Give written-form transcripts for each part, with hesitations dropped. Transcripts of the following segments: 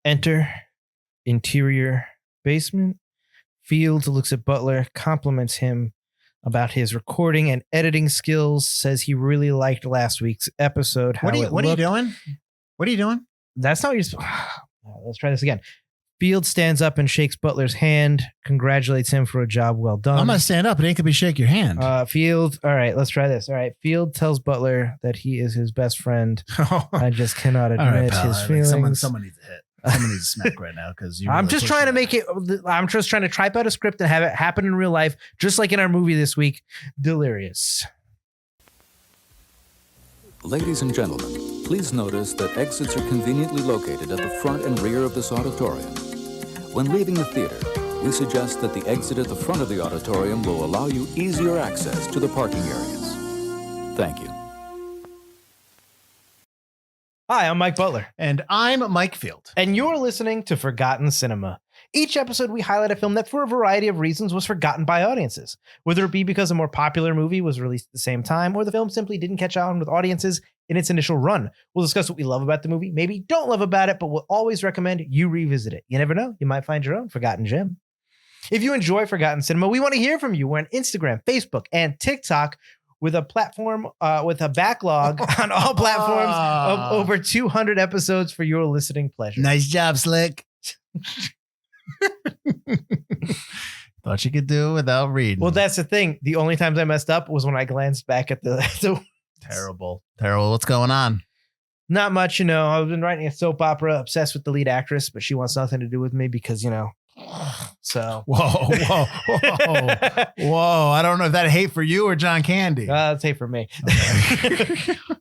Enter interior basement. Fields looks at Butler, compliments him about his recording and editing skills, says he really liked last week's episode. What are you doing? What are you doing? That's not what you're... Let's try this again. Field stands up and shakes Butler's hand, congratulates him for a job well done. I'm going to stand up. It ain't going to be shake your hand. Field, all right, let's try this. All right, Field tells Butler that he is his best friend. I just cannot admit his feelings. Someone needs to hit. Someone needs to smack right now because I'm just trying to make it. I'm just trying to type out a script and have it happen in real life, just like in our movie this week, Delirious. Ladies and gentlemen, please notice that exits are conveniently located at the front and rear of this auditorium. When leaving the theater, we suggest that the exit at the front of the auditorium will allow you easier access to the parking areas. Thank you. Hi, I'm Mike Butler. And I'm Mike Field. And you're listening to Forgotten Cinema. Each episode, we highlight a film that, for a variety of reasons, was forgotten by audiences. Whether it be because a more popular movie was released at the same time, or the film simply didn't catch on with audiences in its initial run. We'll discuss what we love about the movie, maybe don't love about it, but we'll always recommend you revisit it. You never know, you might find your own Forgotten Gem. If you enjoy Forgotten Cinema, we want to hear from you. We're on Instagram, Facebook, and TikTok, with a platform with a backlog on all platforms of over 200 episodes for your listening pleasure. Nice job, Slick. Thought you could do it without reading. Well, that's the thing. The only times I messed up was when I glanced back at the terrible. What's going on? Not much, I've been writing a soap opera, obsessed with the lead actress, but she wants nothing to do with me because, so. Whoa. I don't know if that hate for you or John Candy. That's hate for me.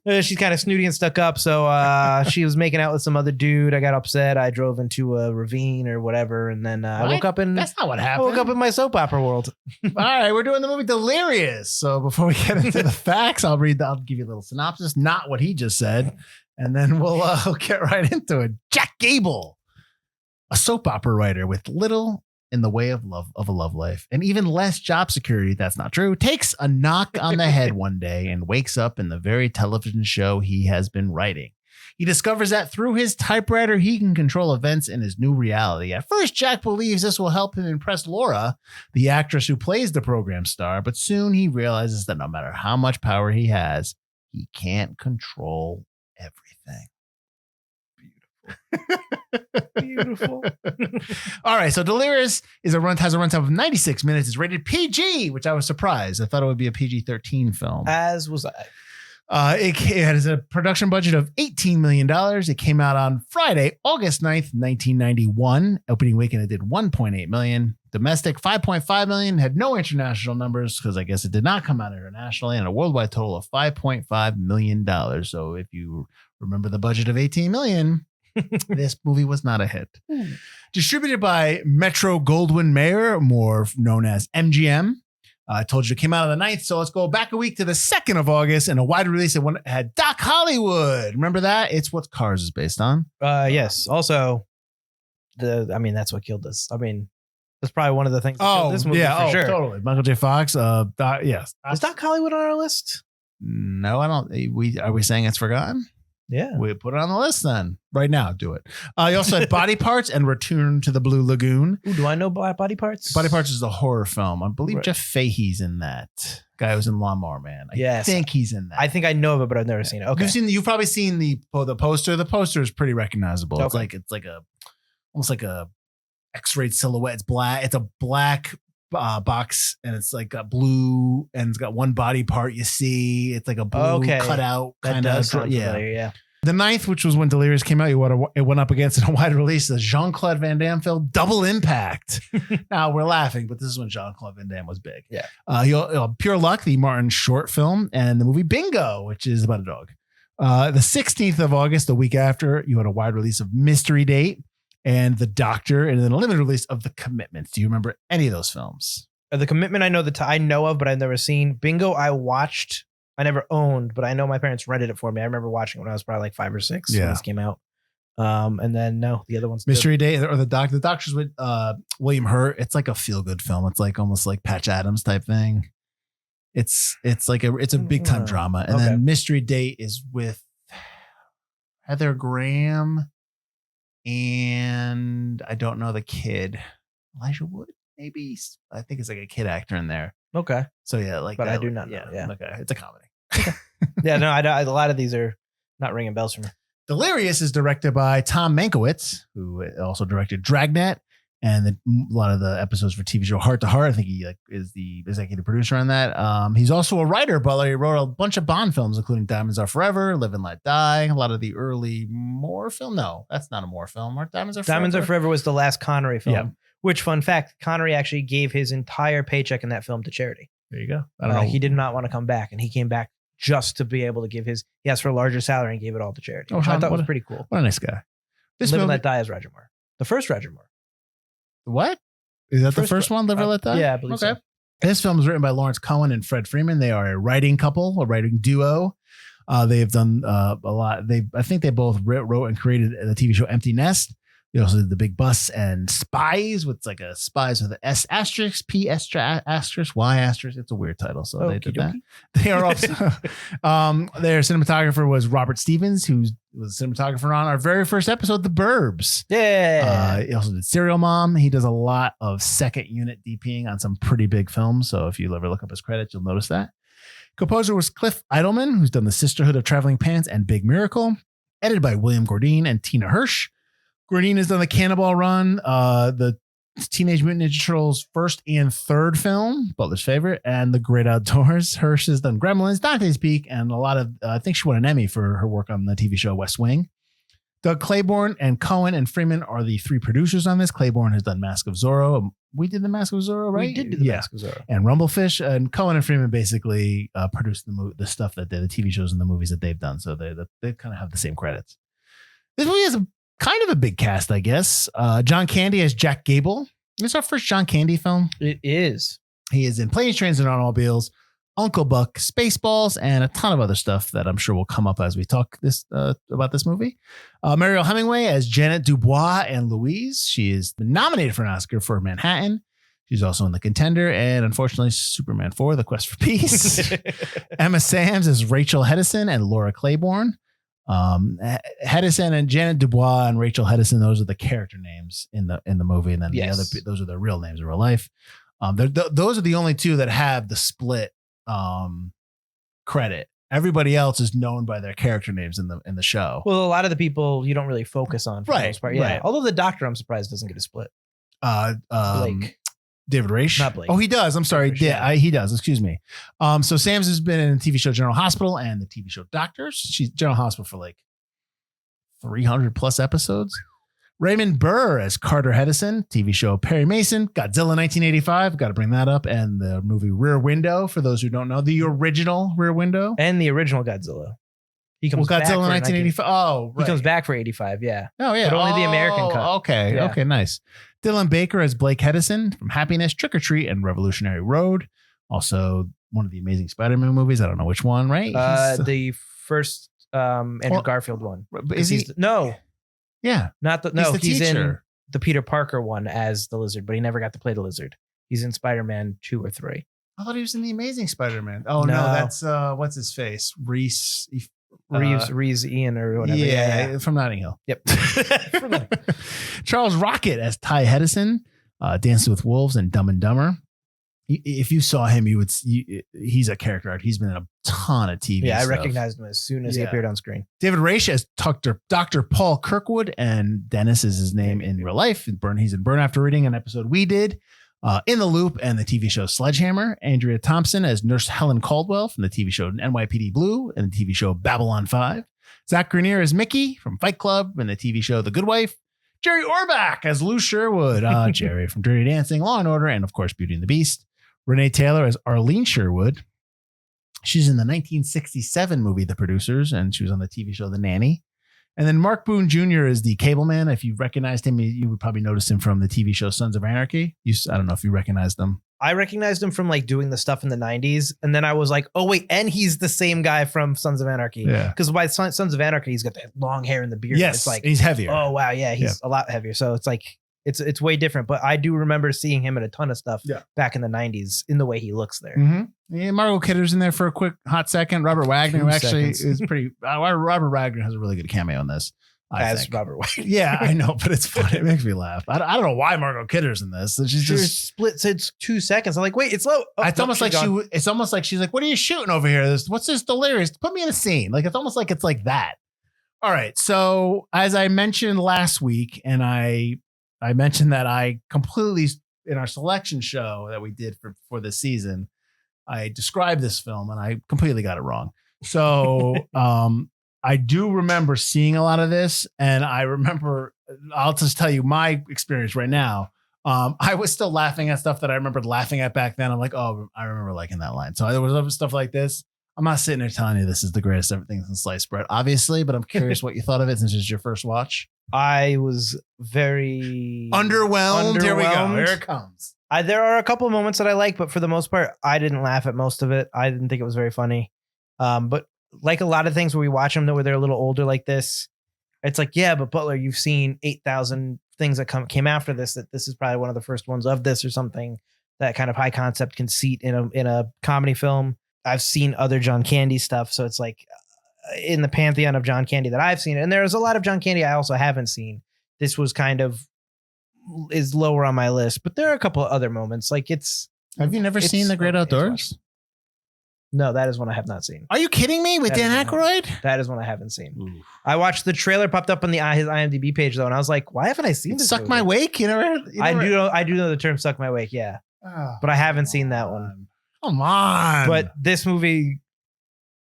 Okay. She's kind of snooty and stuck up. So she was making out with some other dude. I got upset. I drove into a ravine or whatever. And then I woke up in. That's not what happened. I woke up in my soap opera world. All right. We're doing the movie Delirious. So before we get into the facts, I'll give you a little synopsis, not what he just said. And then we'll get right into it. Jack Gable, a soap opera writer with little in the way of a love life and even less job security, that's not true, takes a knock on the head one day and wakes up in the very television show he has been writing. He discovers that through his typewriter, he can control events in his new reality. At first, Jack believes this will help him impress Laura, the actress who plays the program star, but soon he realizes that no matter how much power he has, he can't control everything. Beautiful. All right, so Delirious has a runtime of 96 minutes. It's rated PG, which I was surprised. I thought it would be a PG-13 film. As was I. It has a production budget of $18 million. It came out on Friday, August 9th, 1991. Opening weekend, it did $1.8 million. Domestic, $5.5 million. Had no international numbers because I guess it did not come out internationally. And a worldwide total of $5.5 million. So if you remember the budget of $18 million, this movie was not a hit. Distributed by Metro Goldwyn Mayer, more known as MGM. I told you it came out on the 9th, so let's go back a week to the 2nd of August and a wide release that had Doc Hollywood. Remember that? It's what Cars is based on. Yes. Also, that's what killed us. That's probably one of the things that killed this movie for sure. Totally. Michael J. Fox. Yes. Is Doc Hollywood on our list? No, I don't. Are we saying it's forgotten? Yeah. We put it on the list then. Right now, do it. You also had Body Parts and Return to the Blue Lagoon. Ooh, do I know Body Parts? Body Parts is a horror film. I believe Jeff Fahey's in that. Guy who's in Lawnmower Man. I think he's in that. I think I know of it, but I've never seen it. Okay. You've probably seen the poster. The poster is pretty recognizable. Okay. It's like almost like a X-rayed silhouette. It's black. It's a black box, and it's like a blue, and it's got one body part you see. It's like a blue cutout kind of. Yeah. The 9th, which was when Delirious came out, it went up against in a wide release the Jean-Claude Van Damme film Double Impact. Now we're laughing, but this is when Jean-Claude Van Damme was big. Yeah. Pure Luck, the Martin short film, and the movie Bingo, which is about a dog. The 16th of August, the week after, you had a wide release of Mystery Date and The Doctor, and then a limited release of The Commitment. Do you remember any of those films? The Commitment I know of, but I've never seen. Bingo I watched. I never owned, but I know my parents rented it for me. I remember watching it when I was probably like 5 or 6 when this came out. And then the other one's Mystery Day or The Doctor. The Doctor's with William Hurt. It's like a feel good film. It's like almost like Patch Adams type thing. It's a big time drama. And then Mystery Date is with Heather Graham and I don't know the kid. Elijah Wood, maybe. I think it's like a kid actor in there. Okay. So yeah, like But that, I do not know. Yeah. Okay, it's a comedy. Yeah, no, a lot of these are not ringing bells for me. Delirious is directed by Tom Mankiewicz, who also directed Dragnet and a lot of the episodes for TV show Heart to Heart. I think he is the executive producer on that. He's also a writer, Butler. He wrote a bunch of Bond films, including Diamonds Are Forever, Live and Let Die, a lot of the early Moore film. No, that's not a Moore film. Diamonds Are Forever. Diamonds Are Forever was the last Connery film. Yeah. Which, fun fact, Connery actually gave his entire paycheck in that film to charity. There you go. I don't know. He did not want to come back, and he came back just to be able to give he asked for a larger salary and gave it all to charity, which I thought was pretty cool. What a nice guy. Live and Let Die is Roger Moore. The first Roger Moore. What? Is that the first one, Live and Let Die? Yeah, I believe so. This film is written by Lawrence Cohen and Fred Freeman. They are a writing couple, a writing duo. They've done a lot. I think they both wrote and created the TV show Empty Nest. They also did The Big Bus and Spies, with like a Spies with an S asterisk, P asterisk, Y asterisk. It's a weird title, so they did that. They are also their cinematographer was Robert Stevens, who was a cinematographer on our very first episode, The Burbs. Yeah. He also did Serial Mom. He does a lot of second unit DPing on some pretty big films. So if you ever look up his credits, you'll notice that. Composer was Cliff Eidelman, who's done The Sisterhood of Traveling Pants and Big Miracle. Edited by William Gordine and Tina Hirsch. Gordine has done the Cannonball Run, the Teenage Mutant Ninja Turtles first and third film, Butler's favorite, and The Great Outdoors. Hirsch has done Gremlins, Dante's Peak, and a lot of, I think she won an Emmy for her work on the TV show West Wing. Doug Claiborne and Cohen and Freeman are the three producers on this. Claiborne has done Mask of Zorro. We did the Mask of Zorro, right? We did do the Mask of Zorro. And Rumblefish. And Cohen and Freeman basically produced the stuff that the TV shows and the movies that they've done. So they kind of have the same credits. This movie has kind of a big cast, I guess. John Candy as Jack Gable. This is our first John Candy film. It is. He is in Planes, Trains, and Automobiles, Uncle Buck, Spaceballs, and a ton of other stuff that I'm sure will come up as we talk about this movie. Mariel Hemingway as Janet Dubois and Louise. She is nominated for an Oscar for Manhattan. She's also in The Contender and, unfortunately, Superman 4, The Quest for Peace. Emma Samms as Rachel Hedison and Laura Claiborne. Hedison and Janet Dubois and Rachel Hedison, those are the character names in the movie, and then the other, those are their real names in real life. Those are the only two that have the split credit. Everybody else is known by their character names in the show. Well, a lot of the people you don't really focus on for the most part. Yeah. Right. Although the Doctor, I'm surprised, doesn't get a split. Blake. David Raish. Not Blake. Oh, he does. I'm sorry. Raish, Yeah, he does. Excuse me. So Sam's has been in the TV show General Hospital and the TV show Doctors. She's General Hospital for like 300 plus episodes. Raymond Burr as Carter Hedison, TV show Perry Mason, Godzilla 1985. Got to bring that up. And the movie Rear Window, for those who don't know, the original Rear Window. And the original Godzilla. He comes back Godzilla for 1985. Oh, right. He comes back for 85. Yeah. Oh, yeah. But only the American cut. Okay. Yeah. Okay. Nice. Dylan Baker as Blake Hedison from Happiness, Trick or Treat, and Revolutionary Road. Also, one of the Amazing Spider-Man movies. I don't know which one, right? The first Andrew Garfield one. Is he? No. Yeah. Not the. No, he's in teacher. the Peter Parker one as the Lizard, but he never got to play the Lizard. He's in Spider-Man 2 or 3. I thought he was in the Amazing Spider-Man. Oh no, that's what's his face? Reese Ian or whatever. Yeah, from Notting Hill. Yep. Charles Rocket as Ty Hedison, Dancing with Wolves and Dumb and Dumber. If you saw him, you would. He's a character art. He's been in a ton of TV. Yeah, stuff. I recognized him as soon as he appeared on screen. David Raish as Dr. Paul Kirkwood, and Dennis is his name in real life. He's in Burn After Reading, an episode we did. In the Loop and the TV show Sledgehammer. Andrea Thompson as Nurse Helen Caldwell from the TV show NYPD Blue and the TV show Babylon 5. Zach Grenier as Mickey from Fight Club and the TV show The Good Wife. Jerry Orbach as Lou Sherwood. Jerry from Dirty Dancing, Law and Order, and of course Beauty and the Beast. Renee Taylor as Arlene Sherwood. She's in the 1967 movie The Producers, and she was on the TV show The Nanny. And then Mark Boone Jr. is the cable man. If you recognized him, you would probably notice him from the TV show Sons of Anarchy. I don't know if you recognized him. I recognized him from like doing the stuff in the 90s. And then I was like, oh, wait. And he's the same guy from Sons of Anarchy. Yeah. Because by Sons of Anarchy, he's got that long hair and the beard. Yes. It's like, he's heavier. Oh, wow. Yeah. He's a lot heavier. So it's like, it's way different. But I do remember seeing him in a ton of stuff back in the 90s in the way he looks there. Mm-hmm. Yeah, Margot Kidder's in there for a quick hot second. Robert Wagner, who actually is pretty. Robert Wagner has a really good cameo in this. as think. Robert Wagner. Yeah, I know, but it's funny. It makes me laugh. I don't know why Margot Kidder's in this. She's She just. splits. It's 2 seconds. I'm like, wait, it's low. Oh, It's no, almost she's like gone. it's almost like she's like, what are you shooting over here? What's this Delirious? Put me in a scene. Like, it's almost like it's like that. All right. So as I mentioned last week, and I mentioned that I completely, in our selection show that we did for this season, I described this film and I completely got it wrong. So I do remember seeing a lot of this, and I remember, I'll just tell you my experience right now. I was still laughing at stuff that I remembered laughing at back then. I'm like, oh, I remember liking that line. So there was other stuff like this. I'm not sitting there telling you this is the greatest everything since sliced bread, obviously, but I'm curious what you thought of it since it's your first watch. I was very Underwhelmed. Here we go. underwhelmed. Here it comes. There are a couple of moments that I like, but for the most part, I didn't laugh at most of it. I didn't think it was very funny. But like a lot of things where we watch them where they're a little older like this, it's like, yeah, but Butler, you've seen 8,000 things that came after this, that this is probably one of the first ones of this or something, that kind of high concept conceit in a comedy film. I've seen other John Candy stuff. So it's like in the pantheon of John Candy that I've seen. And there's a lot of John Candy I also haven't seen. This was kind of is lower on my list, but there are a couple of other moments. Like Have you never seen The Great Outdoors? No, that is one I have not seen. Are you kidding me? With That Dan is one Aykroyd? That is one I haven't seen. Ooh. I watched the trailer popped up on his IMDb page though, and I was like, why haven't I seen this? Suck movie? My Wake? You never. I do know the term "suck my wake," yeah, but I haven't seen that one. Come on. But this movie,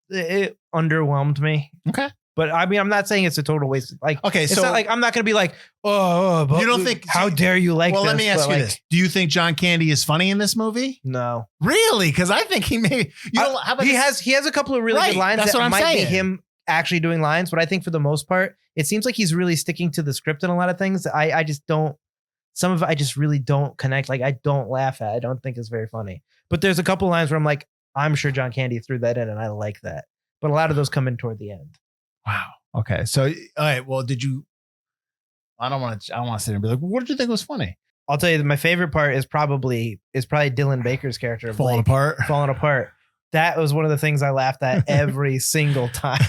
it underwhelmed me. Okay. But I mean, I'm not saying it's a total waste. Like, Okay, it's so not like I'm not going to be like, but You don't think- How dare you like? well, this? let me ask But, you like, this: do you think John Candy is funny in this movie? No, Really? Because I think he may. You know, how about he this? has a couple of really Right, good lines that's that what I'm might saying. be him actually doing lines, but I think for the most part, it seems like he's really sticking to the script in a lot of things. I just don't. Some of it I just really don't connect. Like, I don't laugh at. I don't think it's very funny. But there's a couple lines where I'm like, I'm sure John Candy threw that in, and I like that. But a lot of those come in toward the end. Wow. Okay. So, all right. Well, did you? I don't want to sit there and be like, what did you think was funny? I'll tell you that my favorite part is probably Dylan Baker's character of Falling Blake apart. falling apart. That was one of the things I laughed at every single time.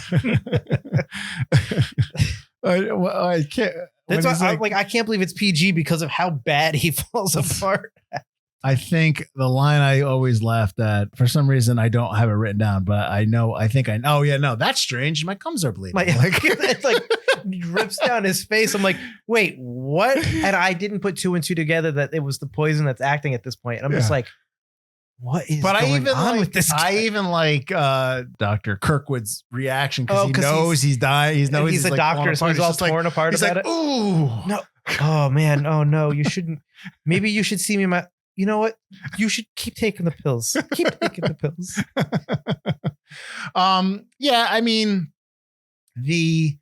I can't. That's when why he's I can't believe it's PG because of how bad he falls apart. I think the line I always laughed at, for some reason, I don't have it written down, but I think I know. Oh, yeah, no, that's strange. My gums are bleeding. It's like rips down his face. I'm like, wait, what? And I didn't put two and two together that it was the poison that's acting at this point. And I'm just like, what is going on with this guy? I even like Dr. Kirkwood's reaction because Oh, he 'cause knows he's dying. He knows he's a like doctor, so he's all torn apart he's about like, it. ooh. No. Oh man. Oh no. You shouldn't. Maybe you should see me. You know what? You should keep taking the pills. Keep taking the pills. Yeah, I mean, the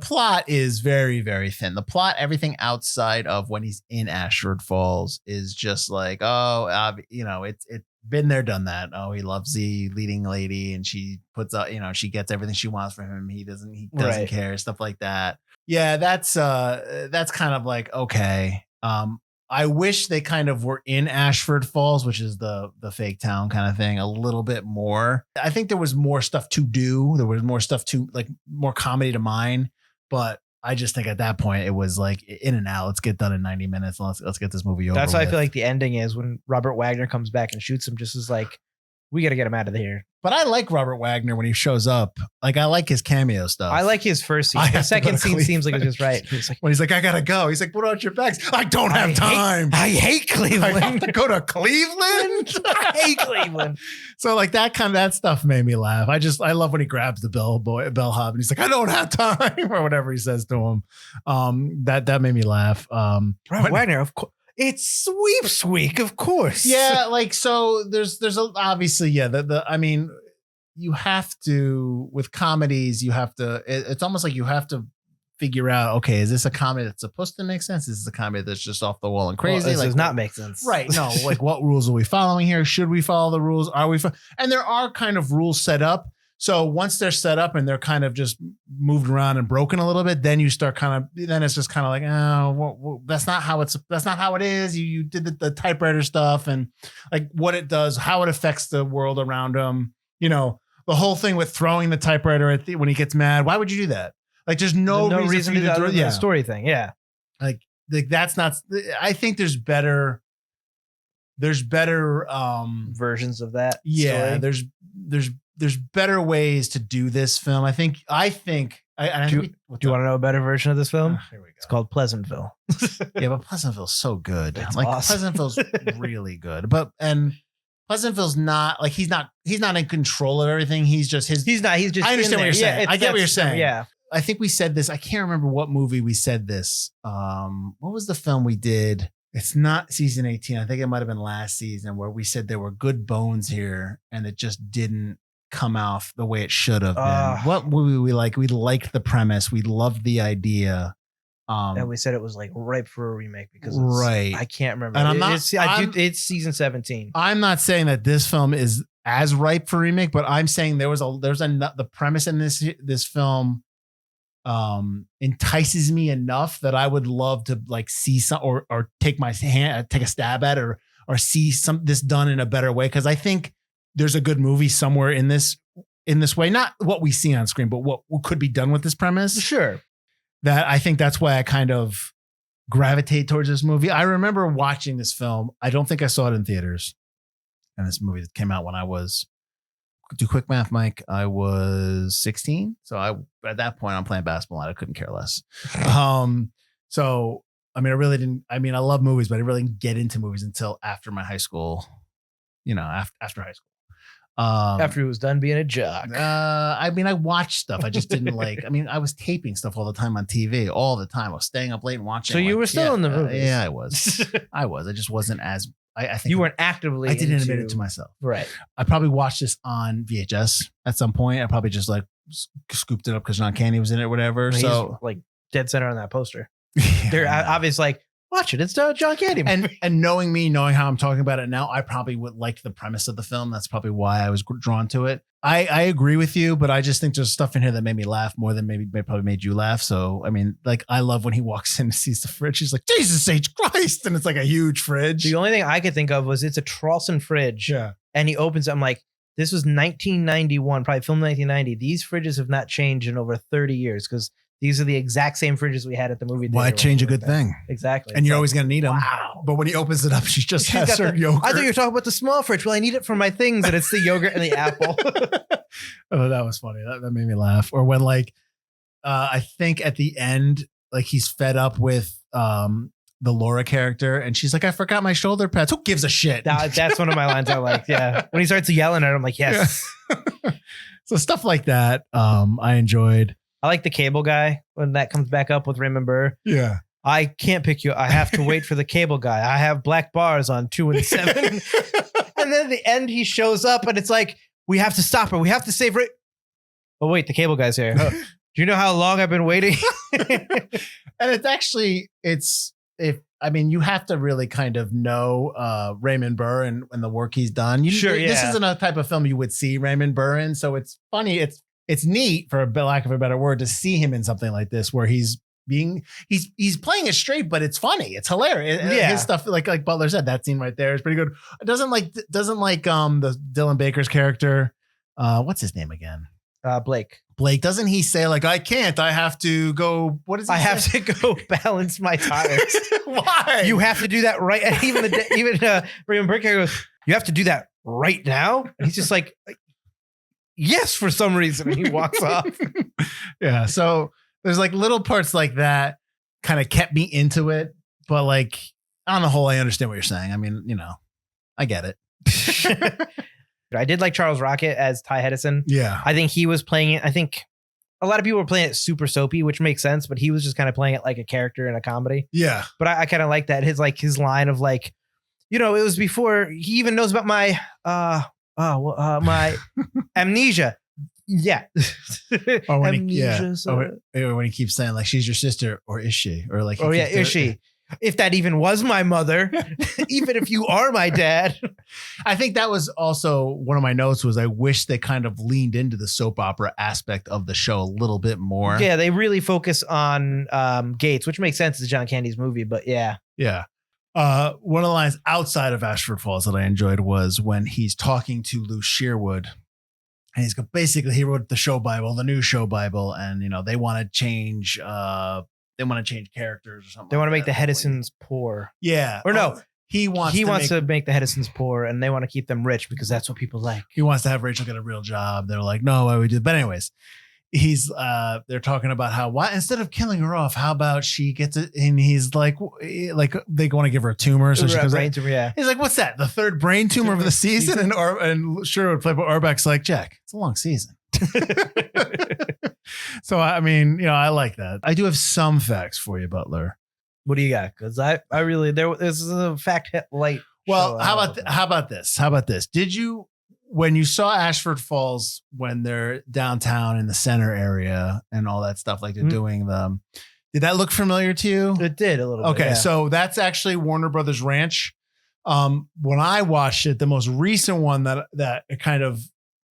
plot is very, very thin. The plot, everything outside of when he's in Ashford Falls is just like, it's been there, done that. Oh, he loves the leading lady and she puts out, she gets everything she wants from him. He doesn't Right. care, stuff like that. Yeah, that's kind of like, okay. I wish they kind of were in Ashford Falls, which is the fake town kind of thing, a little bit more. I think there was more stuff to do. There was more stuff to like more comedy to mine. But I just think at that point it was like in and out. Let's get done in 90 minutes. And let's get this movie over. That's how I with. feel like the ending is when Robert Wagner comes back and shoots him. Just as like, we got to get him out of here. But I like Robert Wagner when he shows up. Like, I like his cameo stuff. I like his first scene. I The have to second go to scene seems like it's just Cleveland. right. He's like, when he's like, I gotta go. He's like, put out your bags. I don't have time. I hate I Cleveland. have to go to Cleveland. I hate Cleveland. So like that stuff made me laugh. I love when he grabs the bellhop and he's like, I don't have time, or whatever he says to him. That made me laugh. Robert Wagner, of course. It's sweeps week, of course. Yeah, like so. There's obviously I mean, you have to with comedies. You have to. It's almost like you have to figure out. Okay, is this a comedy that's supposed to make sense? Is this a comedy that's just off the wall and crazy? Well, this like, does not make sense. Right. No, like what rules are we following here? Should we follow the rules? Are we? And there are kind of rules set up. So once they're set up and they're kind of just moved around and broken a little bit, then you start then it's just kind of like, oh, that's not how it is. You did the typewriter stuff and like what it does, how it affects the world around him. The whole thing with throwing the typewriter when he gets mad. Why would you do that? Like there's no reason to for you do to the story thing. Yeah. Like that's not. I think there's better. There's better Versions of that. Yeah, story. there's better ways to do this film. I think. Do you want to know a better version of this film? Here we go. It's called Pleasantville. Yeah, but Pleasantville's so good. It's like awesome. Pleasantville's really good. And Pleasantville's not like he's not in control of everything. He's just his. He's just. I understand what you're saying. I get what you're saying. Yeah. I think we said this. I can't remember what movie we said this. What was the film we did? It's not season 18. I think it might have been last season where we said there were good bones here and it just didn't come off the way it should have been. What movie we like? We liked the premise. We loved the idea. And we said it was like ripe for a remake because right. I can't remember. And it's season 17. I'm not saying that this film is as ripe for remake, but I'm saying the premise in this film entices me enough that I would love to like see some or take a stab at or see this done in a better way. Cause I think there's a good movie somewhere in this way, not what we see on screen, but what could be done with this premise. Sure. That I think that's why I kind of gravitate towards this movie. I remember watching this film. I don't think I saw it in theaters. And this movie that came out when I was, do quick math, Mike. I was 16. So at that point I'm playing basketball and I couldn't care less. So, I mean, I love movies, but I really didn't get into movies until after my high school, after high school. After he was done being a jock. I watched stuff. I just didn't I was taping stuff all the time on TV, all the time. I was staying up late and watching. So you were still in the movies. Yeah, I was. I just wasn't as, I think you weren't actively. I didn't admit it to myself. Right. I probably watched this on VHS at some point. I probably just like scooped it up because John Candy was in it or whatever. He's so like dead center on that poster. Yeah. They're obviously like, watch it. It's John Candy. And knowing how I'm talking about it now, I probably would like the premise of the film. That's probably why I was drawn to it. I agree with you, but I just think there's stuff in here that made me laugh more than probably made you laugh. So, I mean, like I love when he walks in and sees the fridge. He's like, Jesus H. Christ. And it's like a huge fridge. The only thing I could think of was it's a Trolson fridge. Yeah. And he opens it. I'm like, this was 1991, probably filmed 1990. These fridges have not changed in over 30 years because these are the exact same fridges we had at the movie theater. Why change a good thing? Exactly. And you're always going to need them. Wow. But when he opens it up, she just has her yogurt. I thought you were talking about the small fridge. Well, I need it for my things. And it's the yogurt and the apple. Oh, that was funny. That made me laugh. Or when I think at the end, like he's fed up with the Laura character and she's like, I forgot my shoulder pads. Who gives a shit? That's one of my lines I like. Yeah. When he starts yelling at her, I'm like, yes. Yeah. So stuff like that. I enjoyed. I like the cable guy when that comes back up with Raymond Burr. Yeah. I can't pick you. I have to wait for the cable guy. I have black bars on 2 and 7. And then at the end, he shows up and it's like, we have to stop her. We have to save her. Oh, wait, the cable guy's here. Oh, do you know how long I've been waiting? And it's actually, you have to really kind of know Raymond Burr and the work he's done. Sure, yeah. This isn't a type of film you would see Raymond Burr in. So it's funny. It's neat, for lack of a better word, to see him in something like this where he's playing it straight, but it's funny. It's hilarious. Yeah. His stuff, like Butler said, that scene right there is pretty good. It doesn't like the Dylan Baker's character. What's his name again? Blake. Doesn't he say like, I can't, I have to go, what is he have to go balance my tires. Why? You have to do that right. And even Raymond Burr goes, you have to do that right now. And he's just like, yes, for some reason. And he walks off. Yeah. So there's like little parts like that kind of kept me into it. But like on the whole, I understand what you're saying. I mean, I get it. I did like Charles Rocket as Ty Hedison. Yeah. I think he was playing it. I think a lot of people were playing it super soapy, which makes sense, but he was just kind of playing it like a character in a comedy. Yeah. But I kind of like that. His line of like, it was before he even knows about my my amnesia. Yeah. Or when Amnesia. when he keeps saying like, she's your sister, or is she? Or like, is she? If that even was my mother, even if you are my dad. I think that was also one of my notes was I wish they kind of leaned into the soap opera aspect of the show a little bit more. Yeah, they really focus on Gates, which makes sense to John Candy's movie, but yeah. Yeah. One of the lines outside of Ashford Falls that I enjoyed was when he's talking to Lou Shearwood And basically he wrote the show Bible, the new show Bible, and they want to change. They want to change characters or something. They want to make the Hedisons poor. Yeah, Or no, he wants to make the Hedisons poor, and they want to keep them rich because that's what people like. He wants to have Rachel get a real job. They're like, no, why would we do? But anyways, they're talking about how instead of killing her off, how about she gets it? And he's like they want to give her a tumor, so she goes, brain tumor. Yeah, he's like, what's that? The third brain tumor of the season? And Sherwood Playboy Auerbach's like, Jack, it's a long season. So I mean, I like that. I do have some facts for you, Butler. What do you got? Because I really this is a fact light. Well, how about this? Did you, when you saw Ashford Falls, when they're downtown in the center area and all that stuff, like they're doing them, did that look familiar to you? It did a little bit. Okay, yeah. so that's actually Warner Brothers Ranch. When I watched it, the most recent one that it kind of,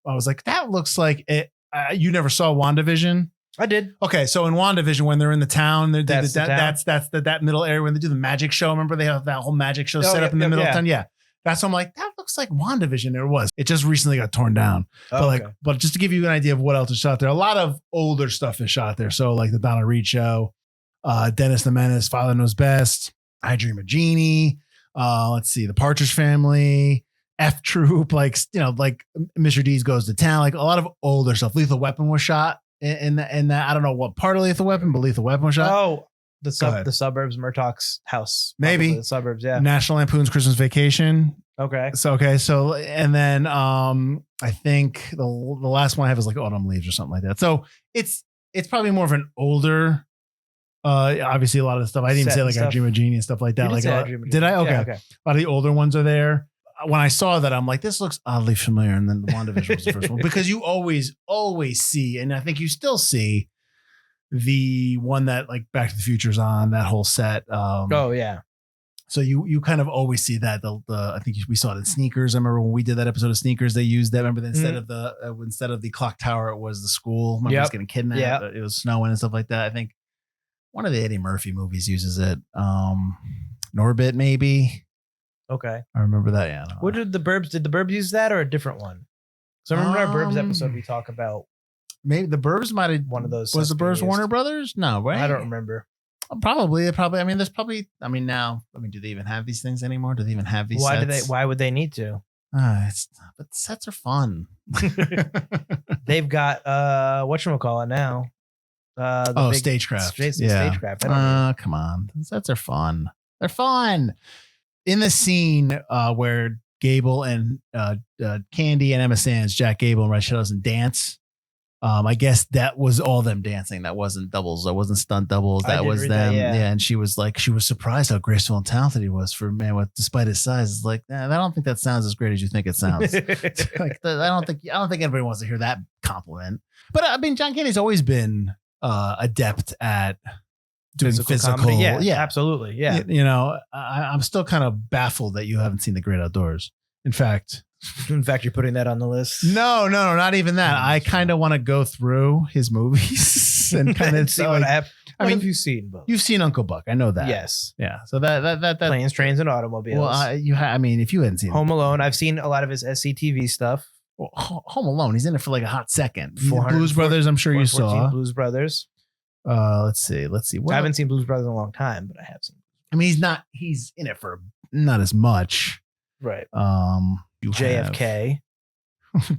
I was like, that looks like it. You never saw WandaVision? I did. Okay, so in WandaVision, when they're in the town, that's the town? that middle area when they do the magic show. Remember they have that whole magic show set up in the middle of town. Yeah, that's what I'm like. That looks like WandaVision. There was. It just recently got torn down. But just to give you an idea of what else is shot there, a lot of older stuff is shot there. So like the Donna Reed show, Dennis the Menace, Father Knows Best, I Dream of Jeannie. Let's see, The Partridge Family, F Troop, like Mr. Deeds Goes to Town, like a lot of older stuff. Lethal Weapon was shot in that. I don't know what part of Lethal Weapon, but Lethal Weapon was shot. Oh, the suburbs, Murtaugh's house, maybe the suburbs. Yeah, National Lampoon's Christmas Vacation. Okay, so and then I think the last one I have is like Autumn Leaves or something like that. So it's probably more of an older. Obviously a lot of the stuff I didn't even say like I Dream of Jeannie and stuff like that. Did I? Okay. Yeah, okay. A lot of the older ones are there. When I saw that, I'm like, this looks oddly familiar. And then the WandaVision was the first one because you always see, and I think you still see the one that like Back to the Future's on, that whole set. Oh yeah. So you kind of always see that. I think we saw it in Sneakers. I remember when we did that episode of Sneakers, they used that. Remember that instead of the clock tower, it was the school. Remember, it was getting kidnapped. Yeah. It was snowing and stuff like that. I think one of the Eddie Murphy movies uses it. Norbit, maybe. Okay. I remember that. Yeah. What did the Burbs use that or a different one? So I remember our Burbs episode we talk about. Maybe the Burbs might have one of those. Was the Burbs Warner Brothers? No, right? I don't remember. Probably. I mean, there's probably. I mean, now. I mean, do they even have these things anymore? Do they even have these? Sets? Why would they need to? But sets are fun. They've got whatchamacallit now. Stagecraft. Stagecraft. Come on. Sets are fun. They're fun. In the scene where Gable and Candy and Emma Sands, Jack Gable and Rachel Ellison dance. I guess that was all them dancing. That wasn't doubles. That wasn't stunt doubles. That was them. And she was surprised how graceful and talented he was for a man despite his size. It's like, I don't think that sounds as great as you think it sounds. I don't think anybody wants to hear that compliment. But I mean, John Candy's always been adept at doing physical comedy. Yeah, absolutely. Yeah. I'm still kind of baffled that you haven't seen The Great Outdoors. In fact, you're putting that on the list. No, not even that. I kind of want to go through his movies and kind of see what I have. What have you seen? Both? You've seen Uncle Buck. I know that. Yes. Yeah. So that Planes, Trains, and Automobiles. Well, I mean, if you hadn't seen Home Alone, I've seen a lot of his SCTV stuff. Well, Home Alone, he's in it for like a hot second. Blues Brothers, I'm sure you saw. Blues Brothers. Let's see. I haven't seen Blues Brothers in a long time, but I have seen. I mean, he's in it for not as much. Right. JFK.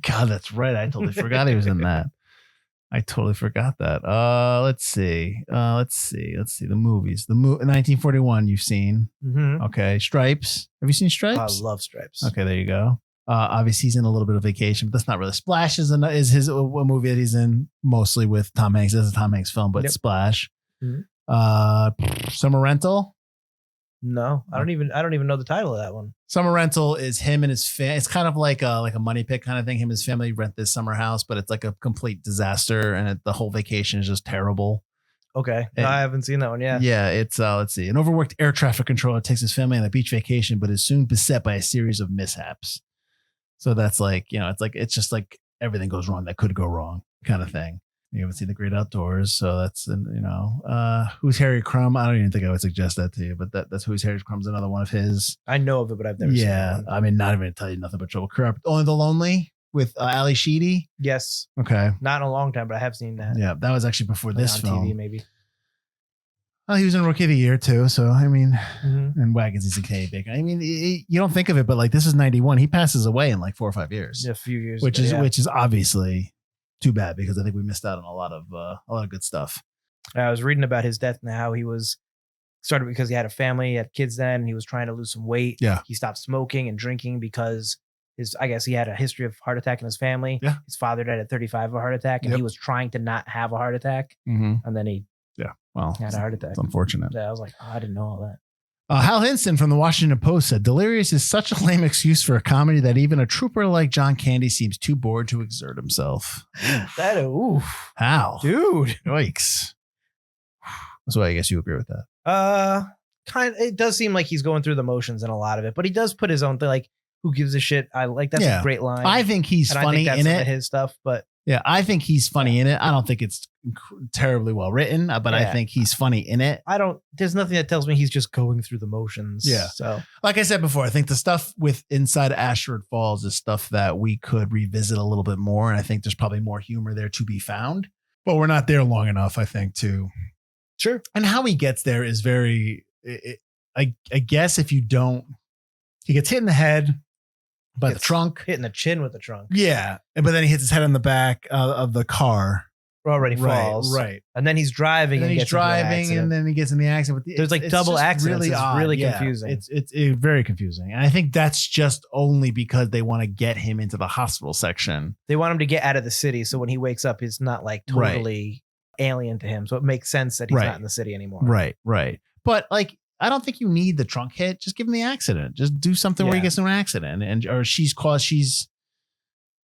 God, that's right. I totally forgot he was in that. I totally forgot that. Let's see. The movies. 1941 you've seen. Mm-hmm. Okay. Stripes. Have you seen Stripes? I love Stripes. Okay, there you go. Obviously he's in a little bit of Vacation, but that's not really. Splash is his a movie that he's in mostly with Tom Hanks. It's a Tom Hanks film, but Splash. Mm-hmm. Summer Rental. No, I don't even know the title of that one. Summer Rental is him and his family. It's kind of like a money pit kind of thing. Him and his family rent this summer house, but it's like a complete disaster, and the whole vacation is just terrible. Okay, no, I haven't seen that one yet. Yeah, it's let's see. An overworked air traffic controller takes his family on a beach vacation, but is soon beset by a series of mishaps. So that's like, it's just like everything goes wrong that could go wrong kind of thing. You haven't seen The Great Outdoors, so that's Who's Harry Crumb? I don't even think I would suggest that to you, but that's Who's Harry Crumb's another one of his. I know of it, but I've never seen it. I mean, not even gonna tell you nothing but trouble. Only the Lonely. with Ali Sheedy? Yes. Okay. Not in a long time, but I have seen that. Yeah, that was actually before this on film. TV, maybe. Well, he was in Rookie of the Year too. So I mean, Mhm. and Wagons, he's a Kenny Baker. I mean, you don't think of it, but like this is 91. He passes away in like 4 or 5 years, A few years which ago, is obviously too bad because I think we missed out on a lot of good stuff. I was reading about his death and how he was started because he had a family, he had kids then, and he was trying to lose some weight. Yeah. He stopped smoking and drinking because I guess he had a history of heart attack in his family. Yeah. His father died at 35 of a heart attack, and Yep. he was trying to not have a heart attack. Mm-hmm. And then he Well, had a heart attack. it's unfortunate. Yeah, I was like, oh, I didn't know all that. Hal Hinson from the Washington Post said, Delirious is such a lame excuse for a comedy that even a trooper like John Candy seems too bored to exert himself. Hal. Dude. Yikes. So I guess you agree with that. It does seem like he's going through the motions in a lot of it, but he does put his own thing, like, who gives a shit? I like that's Yeah. a great line. I think he's and funny I think that's in some of it. his stuff, but Yeah, I think he's funny in it. I don't think it's terribly well written, but I Yeah. think he's funny in it. there's nothing that tells me he's just going through the motions. Yeah. So Like I said before, I think the stuff with Inside Ashford Falls is stuff that we could revisit a little bit more. And I think there's probably more humor there to be found, but we're not there long enough, I think, to. sure. And how he gets there is very, I guess if you don't, he gets hit in the head by the Gets trunk. Hitting the chin with the trunk. Yeah. But then he hits his head on the back of the car. Already falls. Right. And then he's driving And then and he's gets into an driving accident. and then he gets in the accident. There's like double just accidents. It's odd. really Yeah. confusing. It's very confusing. And I think that's just only because they want to get him into the hospital section. They want him to get out of the city, so when he wakes up, he's not like totally alien to him. So it makes sense that he's Right. not in the city anymore. Right. But like, I don't think you need the trunk hit. Just give him the accident. Just do something where he Yeah. gets in an accident or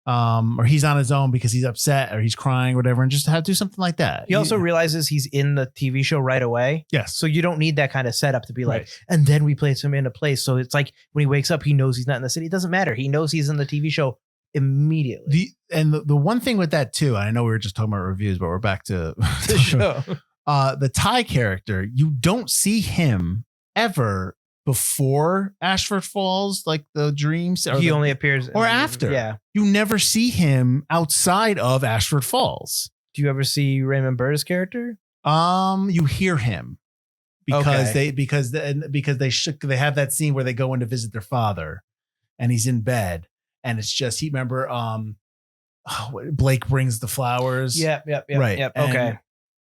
or he's on his own because he's upset or he's crying or whatever, and just do something like that. He also realizes he's in the TV show right away. Yes. So you don't need that kind of setup to be like, Right. and then we place him in a place. So it's like when he wakes up, he knows he's not in the city. It doesn't matter. He knows he's in the TV show immediately. The one thing with that too, I know we were just talking about reviews, but we're back to The show. the Ty character. You don't see him ever before Ashford Falls, like the dreams. He only appears or after. Yeah. You never see him outside of Ashford Falls. Do you ever see Raymond Burr's character? You hear him because Okay. they have that scene where they go in to visit their father, and he's in bed, and it's just Blake brings the flowers. Yep. Right. Yep. And- Okay.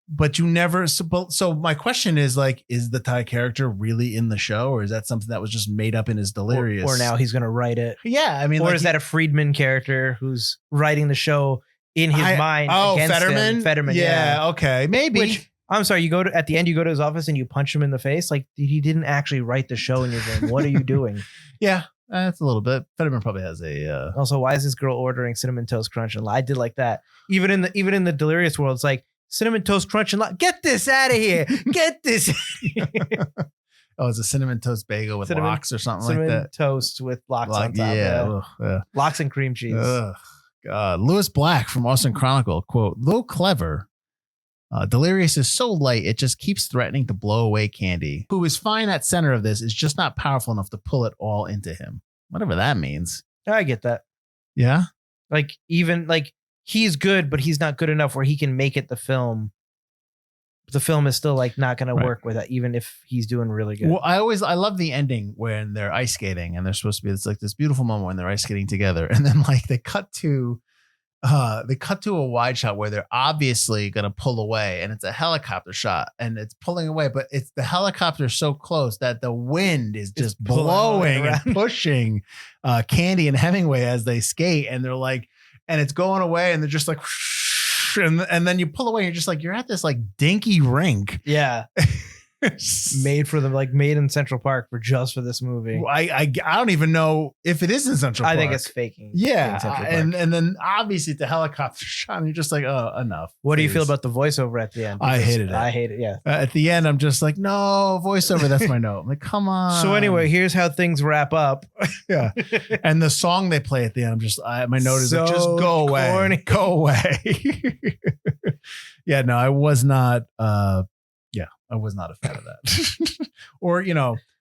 But you never. So my question is like, is the Ty character really in the show, or is that something that was just made up in his Delirious? Or now he's going to write it. Yeah, I mean, Or like is that a Friedman character who's writing the show in his mind? against Fetterman? him? Fetterman. Yeah. Okay. Maybe. Which I'm sorry, at the end, you go to his office and you punch him in the face. Like he didn't actually write the show, and you're going, what are you doing? Yeah, that's a little bit. Fetterman probably has a. Also, why is this girl ordering Cinnamon Toast Crunch? And I did like that. Even in the Delirious world, it's like Cinnamon Toast Crunch and get this out of here. Get this. Oh, it's a cinnamon toast bagel with lox or something like Cinnamon that. toast with lox on top. Yeah. Lox and cream cheese. Ugh, God. Lewis Black from Austin Chronicle, quote, though clever, Delirious is so light, it just keeps threatening to blow away Candy, who is fine at center of this, is just not powerful enough to pull it all into him. Whatever that means. I get that. Yeah. Like even like he's good, but he's not good enough where he can make it the film. The film is still like not going to work with it, even if he's doing really good. Well, I love the ending when they're ice skating and they're supposed to be, it's like this beautiful moment when they're ice skating together. And then like they cut to a wide shot where they're obviously going to pull away, and it's a helicopter shot and it's pulling away, but it's the helicopter so close that the wind is just blowing and pushing Candy and Hemingway as they skate. And they're like, and it's going away and they're just like, and then you pull away and you're just like, you're at this like dinky rink. Yeah. made in Central Park for this movie. I don't even know if it is in Central Park. I think it's faking. Yeah. And then obviously it's the helicopter shot and you're just like, oh, enough. What do you feel about the voiceover at the end? I hated it. I hate it. Yeah. At the end, I'm just like, no, voiceover. That's my note. I'm like, come on. So anyway, here's how things wrap up. Yeah. And the song they play at the end, I'm just, my note is like, just So go away. corny. Go away. Yeah, no, I was not. I was not a fan of that. Or,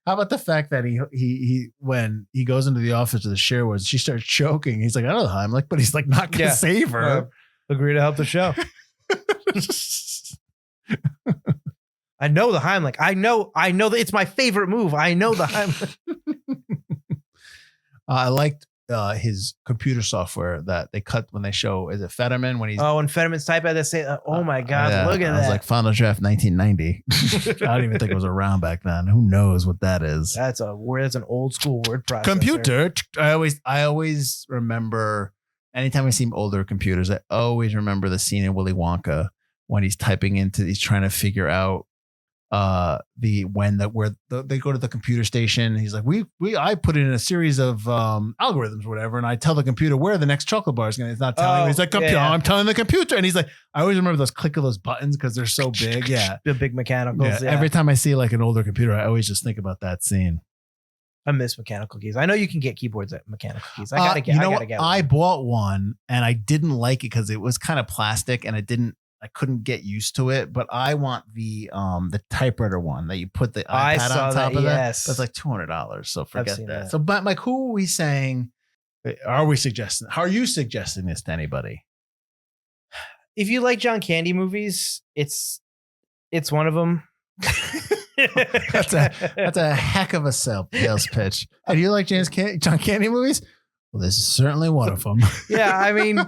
How about the fact that he when he goes into the office of the Sherwoods, she starts choking. He's like, I know the Heimlich, but he's like not gonna save her. Agree to help the show. I know the Heimlich. I know that it's my favorite move. I know the Heimlich. I liked his computer software that they cut when they show, is it Fetterman when he's when Fetterman's typewriter, they say, oh my God, look at that. I was like Final Draft 1990. I don't even think it was around back then. Who knows what that is? That's an old school word processor. Computer. I always remember anytime I see older computers, I always remember the scene in Willy Wonka when he's he's trying to figure out they go to the computer station. He's like, I put in a series of algorithms or whatever, and I tell the computer where the next chocolate bar is going. It's not telling me. He's like, I'm telling the computer, and he's like, I always remember those click of those buttons because they're so big. Yeah, the big mechanicals. Yeah. Every time I see like an older computer, I always just think about that scene. I miss mechanical keys. I know you can get keyboards at mechanical keys. I gotta get one. I bought one and I didn't like it because it was kind of plastic and I couldn't get used to it, but I want the typewriter one that you put the iPad on top of that. Yes. That's like $200. So forget that. So, but like, who are we saying? Are you suggesting this to anybody? If you like John Candy movies, it's one of them. That's a heck of a sales pitch. And you like John Candy movies? Well, this is certainly one of them. Yeah, I mean,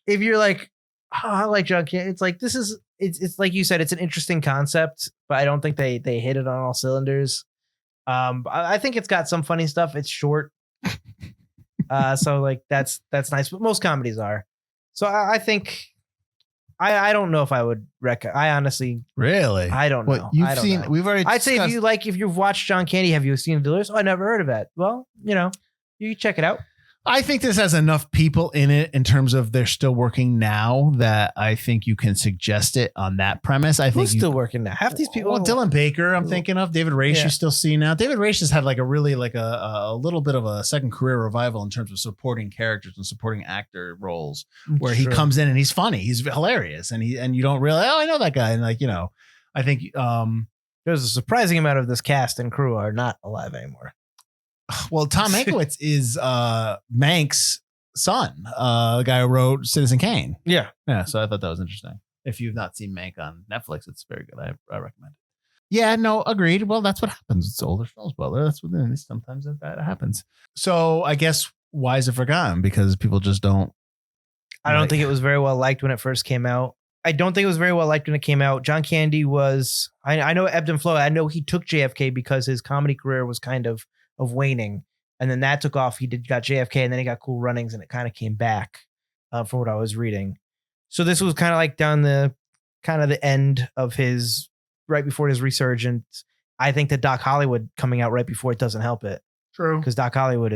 if you're like, I like John Candy, it's like it's like you said, it's an interesting concept, but I don't think they hit it on all cylinders. I think it's got some funny stuff. It's short, so like that's nice. But most comedies are. So I think. I don't know if I would I honestly really I don't know. You've seen know. We've already I'd say if you've watched John Candy, have you seen Delirious? Oh, I never heard of that. Well, you check it out. I think this has enough people in it in terms of they're still working now that I think you can suggest it on that premise. I think who's still working now? Half these people. Well, Dylan Baker, I'm thinking of. David Raish, you still see now. David Raish has had like a really like a little bit of a second career revival in terms of supporting characters and supporting actor roles, where he comes in and he's funny, he's hilarious, and you don't realize, oh, I know that guy, and like I think there's a surprising amount of this cast and crew are not alive anymore. Well, Tom Hanks is Mank's son, the guy who wrote Citizen Kane. Yeah. So I thought that was interesting. If you've not seen Mank on Netflix, it's very good. I recommend it. Yeah, no, agreed. Well, that's what happens. It's older films, Butler. That's what it is. Sometimes that happens. So I guess why is it forgotten? Because people just don't. I don't think it was very well liked when it first came out. I don't think it was very well liked when it came out. John Candy was. I know it ebbed and flowed. I know he took JFK because his comedy career was kind of waning, and then that took off. He got JFK, and then he got Cool Runnings, and it kind of came back from what I was reading. So this was kind of like down the end of his, right before his resurgence. I think that Doc Hollywood coming out right before it doesn't help it. True, because Doc Hollywood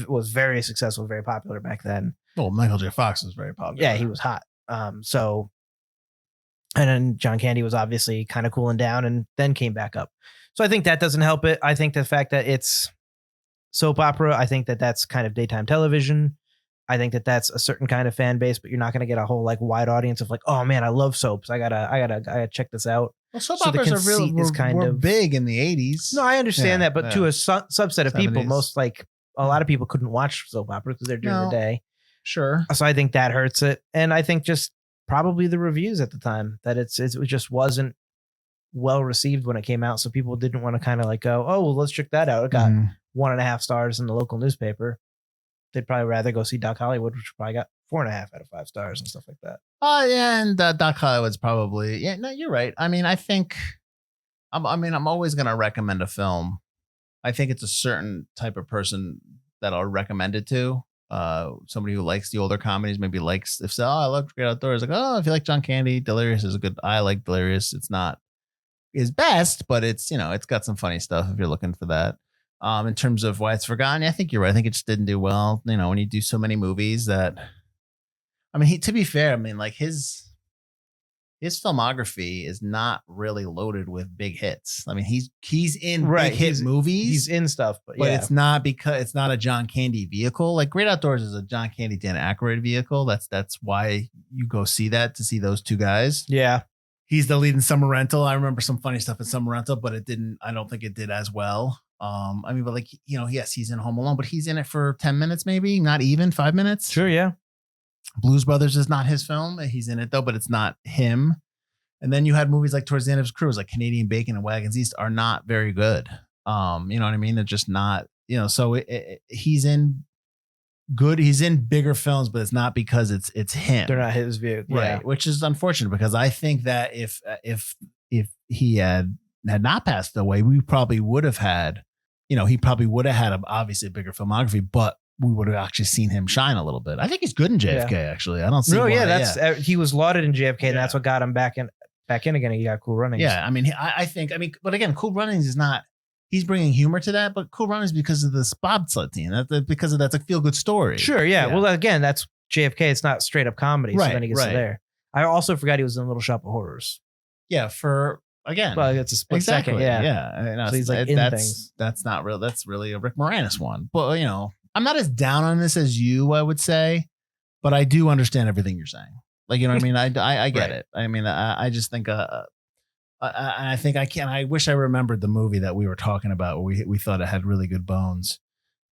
was very successful, very popular back then. Well, Michael J. Fox was very popular. Yeah, he was hot. And then John Candy was obviously kind of cooling down, and then came back up. So I think that doesn't help it. I think the fact that it's soap opera, I think that that's kind of daytime television. I think that that's a certain kind of fan base, but you're not going to get a whole like wide audience of like, oh man, I love soaps. I gotta check this out. Well, soap operas are really were big in the 80s. No, I understand that, but to a subset of 70s. People, most like a lot of people couldn't watch soap operas because they're during the day. Sure. So I think that hurts it, and I think just probably the reviews at the time that it just wasn't well received when it came out, so people didn't want to kind of like go, oh well, let's check that out. It got 1.5 stars in the local newspaper. They'd probably rather go see Doc Hollywood, which probably got 4.5 out of 5 stars and stuff like that. Oh yeah, and Doc Hollywood's probably no, you're right. I mean, I think I'm always gonna recommend a film. I think it's a certain type of person that I'll recommend it to. Somebody who likes the older comedies, maybe likes I love Great Outdoors. Like, oh, if you like John Candy, Delirious is a good. I like Delirious. It's not his best, but it's it's got some funny stuff if you're looking for that. In terms of why it's forgotten, I think you're right. I think it just didn't do well. When you do so many movies that, I mean, to be fair, I mean, like his filmography is not really loaded with big hits. I mean, he's in big hit movies. He's in stuff, but it's not because it's not a John Candy vehicle. Like Great Outdoors is a John Candy, Dan Aykroyd vehicle. That's why you go see that, to see those two guys. Yeah. He's the lead in Summer Rental. I remember some funny stuff in Summer Rental, but I don't think it did as well. I mean, but like, yes, he's in Home Alone, but he's in it for 10 minutes, maybe not even 5 minutes. Sure. Yeah. Blues Brothers is not his film. He's in it though, but it's not him. And then you had movies like towards the end of his career, like Canadian Bacon and Wagons East are not very good. You know what I mean? They're just not, so he's in bigger films, but it's not because it's him. They're not his view. Right. Yeah. Which is unfortunate because I think that if he had not passed away, we probably would have had, he probably would have had obviously a bigger filmography, but we would have actually seen him shine a little bit. I think he's good in JFK, actually. I don't see why. He was lauded in JFK, and that's what got him back in again. He got Cool Runnings. Yeah, I mean, but again, Cool Runnings is not. He's bringing humor to that, but Cool Runnings because of the bobsled team. Because of that's a feel good story. Sure, yeah. Well, again, that's JFK. It's not straight up comedy. So then he gets to there. I also forgot he was in Little Shop of Horrors. Yeah, again. Well, it's a split second. Yeah. So he's like in things. That's not real. That's really a Rick Moranis one. But I'm not as down on this as you, I would say, but I do understand everything you're saying. Like, you know what I mean? I get it. I mean, I just think, I think I wish I remembered the movie that we were talking about where we thought it had really good bones.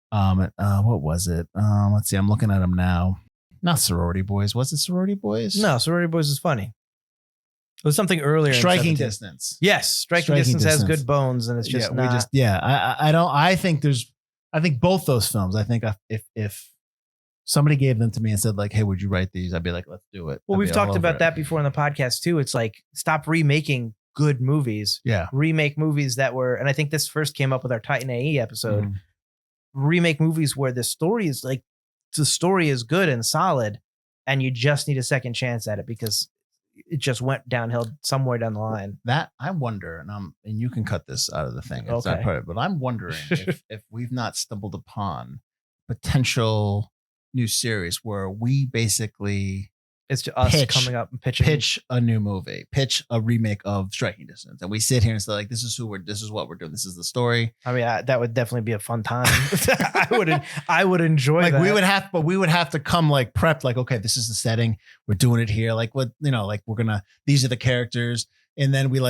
What was it? Let's see. I'm looking at them now. Not Sorority Boys. Was it Sorority Boys? No, Sorority Boys is funny. It was something earlier. Striking Distance. Yes. Striking Distance has good bones, and it's just not. I think both those films, I think if somebody gave them to me and said like, hey, would you write these? I'd be like, let's do it. Well, we've talked about that before in the podcast too. It's like, stop remaking good movies. Yeah. Remake movies that were, and I think this first came up with our Titan AE episode. Mm. Remake movies where the story is good and solid, and you just need a second chance at it because it just went downhill somewhere down the line. That I wonder, and you can cut this out of the thing. It's not part of it, but I'm wondering if we've not stumbled upon potential new series where we basically it's to us coming up and pitch a new movie, pitch a remake of Striking Distance, and we sit here and say like, this is what we're doing, this is the story. I mean, that would definitely be a fun time. I would enjoy like that. we would have to come like prepped, like, okay, this is the setting, we're doing it here, like what like these are the characters, and then we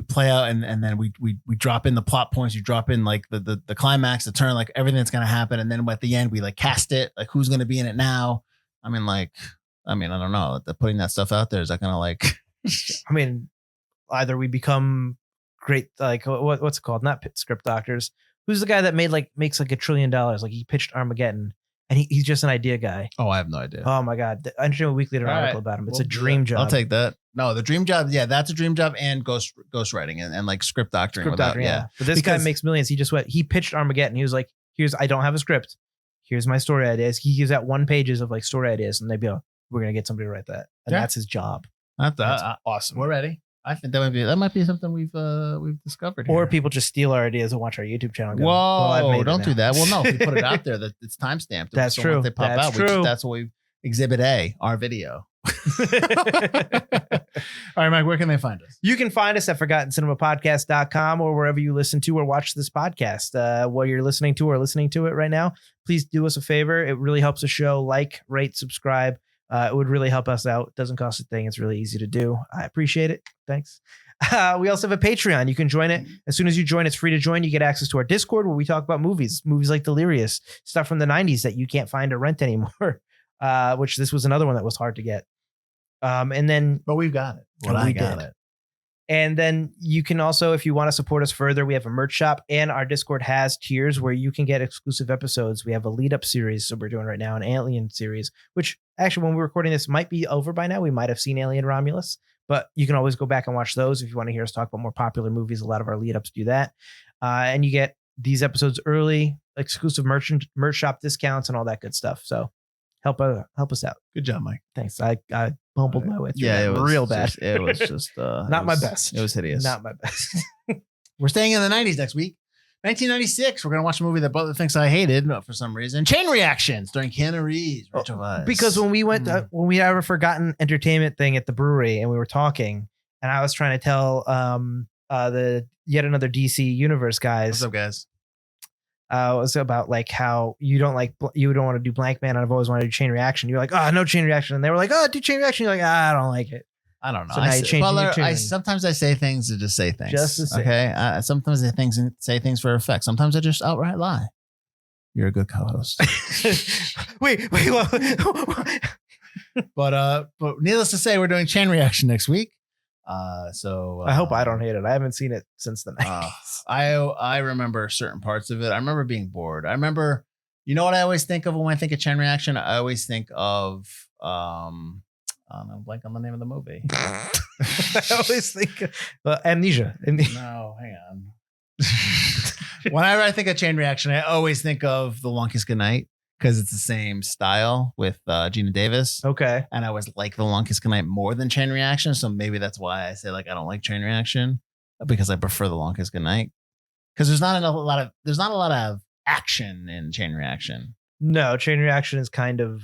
play out and then we drop in the plot points, you drop in like the climax, the turn, like everything that's gonna happen, and then at the end we like cast it, like who's gonna be in it now. I don't know. Putting that stuff out there, is that gonna like? I mean, either we become great, like what's it called? Not script doctors. Who's the guy that makes like $1 trillion? Like he pitched Armageddon, and he's just an idea guy. Oh, I have no idea. Oh my god! The Entertainment Weekly did an article about him. It's a dream job. I'll take that. No, the dream job. Yeah, that's a dream job, and ghost writing and like script doctoring. Yeah. But this guy makes millions. He pitched Armageddon. He was like, I don't have a script. Here's my story ideas. He gives out 1 pages of like story ideas, and they'd be like, we're going to get somebody to write that. And that's his job. That's awesome. We're ready. I think that might be something we've discovered here. Or people just steal our ideas and watch our YouTube channel. And go, whoa, don't do that. Well, no, if we put it out there, that it's timestamped. That's true. Once they pop out, that's what we Exhibit A, our video. All right, Mike, where can they find us? You can find us at ForgottenCinemaPodcast.com or wherever you listen to or watch this podcast. What you're listening to it right now, please do us a favor. It really helps the show. Like, rate, subscribe. It would really help us out. It doesn't cost a thing. It's really easy to do. I appreciate it. Thanks. We also have a Patreon. You can join it. As soon as you join, it's free to join. You get access to our Discord where we talk about movies like Delirious, stuff from the 90s that you can't find or rent anymore, which this was another one that was hard to get. But we've got it. I got it. And then you can also, if you want to support us further, we have a merch shop, and our Discord has tiers where you can get exclusive episodes. We have a lead up series. So we're doing right now an Alien series, which actually when we're recording this might be over by now. We might have seen Alien Romulus, but you can always go back and watch those. If you want to hear us talk about more popular movies, a lot of our lead ups do that. And you get these episodes early, exclusive merch shop discounts and all that good stuff. So help us out. Good job, Mike. Thanks. I bumbled my way through it was real bad. It was just not my best. It was hideous. Not my best. We're staying in the 90s next week. 1996. We're gonna watch a movie that Butler thinks I hated for some reason. Chain Reaction, starring Keanu Reeves, Rachel Weisz. Because when we went when we had a Forgotten Entertainment thing at the brewery and we were talking, and I was trying to tell the yet another DC Universe guys. What's up, guys? It was about like how you don't want to do Blank Man, and I've always wanted to do Chain Reaction. You're like, oh, no Chain Reaction, and they were like, oh, do Chain Reaction. You're like, I don't like it. I don't know. So now you're changing your tune. Sometimes I say things to just say things. Just to say. Okay. Sometimes I say things for effect. Sometimes I just outright lie. You're a good co-host. wait. But needless to say, we're doing Chain Reaction next week. So I hope I don't hate it. I haven't seen it since the 90s. I remember certain parts of it. I remember being bored. I remember, you know what I always think of when I think of Chain Reaction? I always think of I'm blank on the name of the movie. I always think Amnesia. No, hang on. Whenever I think of Chain Reaction, I always think of The Longest Goodnight because it's the same style with Gina Davis. Okay. And I always like The Longest Goodnight more than Chain Reaction. So maybe that's why I say like I don't like Chain Reaction, because I prefer The Longest Goodnight. Because there's not a lot of action in Chain Reaction. No, Chain Reaction is kind of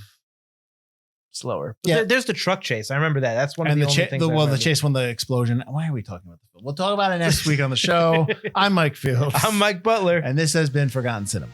slower. But yeah, there's the truck chase. I remember that. That's one of and the only things. the chase when the explosion. Why are we talking about the film? We'll talk about it next week on the show. I'm Mike Fields. I'm Mike Butler, and this has been Forgotten Cinema.